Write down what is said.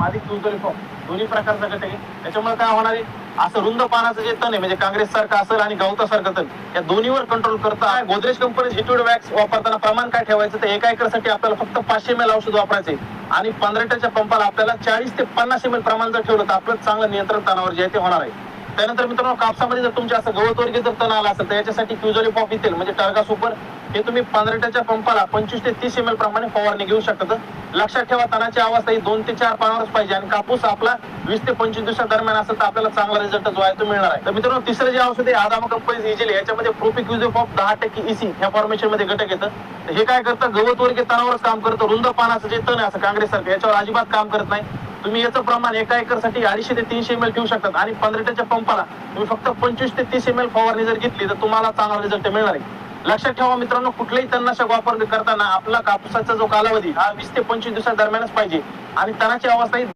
अधिक फॉर्म दोन्ही प्रकारचा घटक आहे. त्याच्यामुळे काय होणार आहे, असं रुंद पानाचं जे तण आहे म्हणजे काँग्रेस सारखं असेल आणि गवतासारखं तण, या दोन्हीवर कंट्रोल करता गोदरेज कंपनी हिटवूड वॅक्स वापरताना प्रमाण काय ठेवायचं, तर एका एकरसाठी आपल्याला फक्त 500 ml औषध वापरायचे आणि 15 पंपाला आपल्याला 40 ते 50 ml प्रमाण जर ठेवलं तर आपलं चांगलं नियंत्रण तणावर जे आहे ते होणार आहे. त्यानंतर मित्रांनो, कापसामध्ये जर तुमच्या असं गवतवर्गीय जर तण आला असेल तर याच्यासाठी क्युझोलिपॉप इथेल म्हणजे टार्गा सुपर हे तुम्ही 15 पंपाला 25 ते 30 ml प्रमाणे फवारणी घेऊ शकता. लक्षात ठेवा, तणाची अवस्था ही 2 ते 4 पानावरच पाहिजे आणि कापूस आपला 20 ते 25 दिवसादरम्यान असेल तर आपल्याला चांगला रिझल्ट जो आहे तो मिळणार आहे. तर मित्रांनो, तिसरं जे औषध आहे आदामा कंपनी इजिली, याच्यामध्ये प्रोपिक्युझोपॉप 10% EC ह्या फॉर्मेशन मध्ये घटक येतं. हे काय करतं, गवतवर्गीय तणावरच काम करतं. रुंद पानाचं जे तण आहे असं काँग्रेस सारखं याच्यावर अजिबात काम करत नाही. तुम्ही याचं प्रमाण एका एकरसाठी 250 ते 300 ml ठेवू शकतात आणि 15 पंपाला तुम्ही फक्त 25 ते 30 ml फवारणी जर घेतली तर तुम्हाला चांगला रिझल्ट मिळणार आहे. लक्षात ठेवा मित्रांनो, कुठलेही तणनाशक वापर करताना आपला कापसाचा जो कालावधी हा 20 ते 25 दिवसादरम्यानच पाहिजे आणि तणाची अवस्था ही